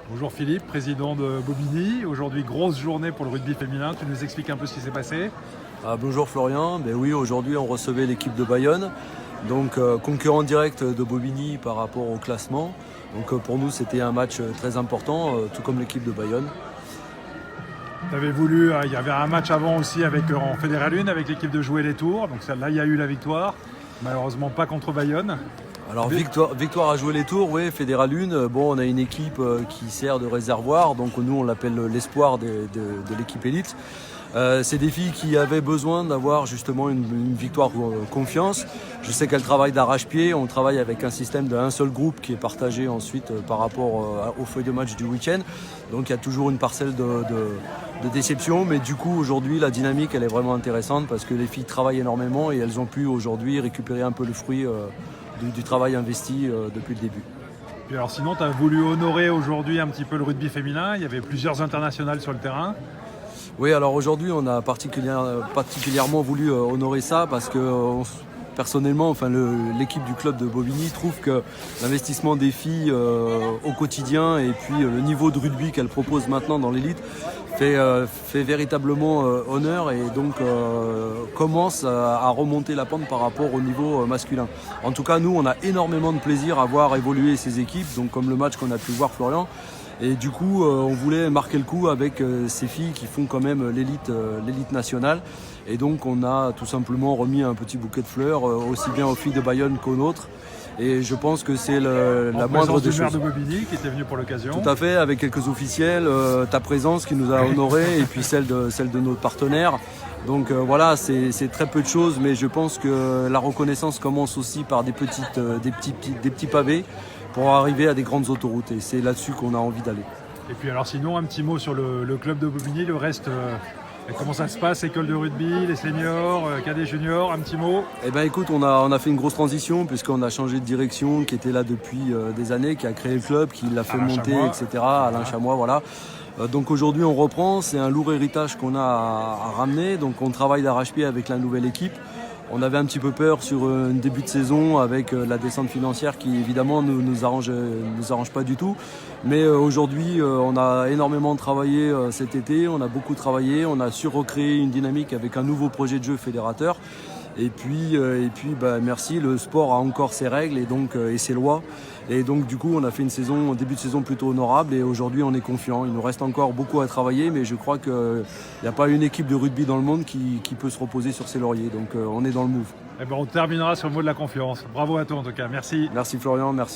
Bonjour Philippe, président de Bobigny. Aujourd'hui, grosse journée pour le rugby féminin. Tu nous expliques un peu ce qui s'est passé? Bonjour Florian, oui, aujourd'hui on recevait l'équipe de Bayonne, donc concurrent direct de Bobigny par rapport au classement. Donc pour nous c'était un match très important, tout comme l'équipe de Bayonne. T'avais voulu, il y avait un match avant aussi en Fédéral 1 avec l'équipe de Jouer les Tours. Donc là, il y a eu la victoire. Malheureusement pas contre Bayonne. Alors victoire à jouer les tours, oui, Fédéral 1, on a une équipe qui sert de réservoir, donc nous on l'appelle l'espoir de l'équipe élite. C'est des filles qui avaient besoin d'avoir justement une victoire confiance. Je sais qu'elles travaillent d'arrache-pied, on travaille avec un système d'un seul groupe qui est partagé ensuite par rapport aux feuilles de match du week-end. Donc il y a toujours une parcelle de déception, mais du coup aujourd'hui la dynamique elle est vraiment intéressante parce que les filles travaillent énormément et elles ont pu aujourd'hui récupérer un peu le fruit du travail investi depuis le début. Puis alors sinon, tu as voulu honorer aujourd'hui un petit peu le rugby féminin. Il y avait plusieurs internationales sur le terrain. Oui, alors aujourd'hui, on a particulièrement voulu honorer ça parce que personnellement, l'équipe du club de Bobigny trouve que l'investissement des filles au quotidien et puis le niveau de rugby qu'elles proposent maintenant dans l'élite fait véritablement honneur et donc commence à remonter la pente par rapport au niveau masculin. En tout cas, nous, on a énormément de plaisir à voir évoluer ces équipes, donc comme le match qu'on a pu voir, Florian. Et du coup, on voulait marquer le coup avec ces filles qui font quand même l'élite nationale. Et donc, on a tout simplement remis un petit bouquet de fleurs, aussi bien aux filles de Bayonne qu'aux nôtres. Et je pense que c'est la moindre des choses. En présence du maire de Bobigny qui était venu pour l'occasion. Tout à fait, avec quelques officiels, ta présence qui nous a honorés et puis celle de nos partenaires. Donc voilà, c'est très peu de choses, mais je pense que la reconnaissance commence aussi par des petits pavés pour arriver à des grandes autoroutes. Et c'est là-dessus qu'on a envie d'aller. Et puis alors sinon, un petit mot sur le club de Bobigny, le reste... comment ça se passe, école de rugby, les seniors, cadets juniors, un petit mot? Écoute, on a fait une grosse transition puisqu'on a changé de direction qui était là depuis des années, qui a créé le club, qui l'a fait monter, etc. Alain Chamois, voilà. Donc aujourd'hui on reprend, c'est un lourd héritage qu'on a à ramener, donc on travaille d'arrache-pied avec la nouvelle équipe. On avait un petit peu peur sur un début de saison avec la descente financière qui évidemment nous arrange pas du tout. Mais aujourd'hui, on a énormément travaillé cet été, on a beaucoup travaillé, on a su recréer une dynamique avec un nouveau projet de jeu fédérateur. Et puis merci, le sport a encore ses règles et ses lois. Et donc du coup, on a fait un début de saison plutôt honorable et aujourd'hui, on est confiant. Il nous reste encore beaucoup à travailler, mais je crois qu'il n'y a pas une équipe de rugby dans le monde qui peut se reposer sur ses lauriers. Donc on est dans le move. On terminera sur le mot de la confiance. Bravo à toi en tout cas, merci. Merci Florian, merci.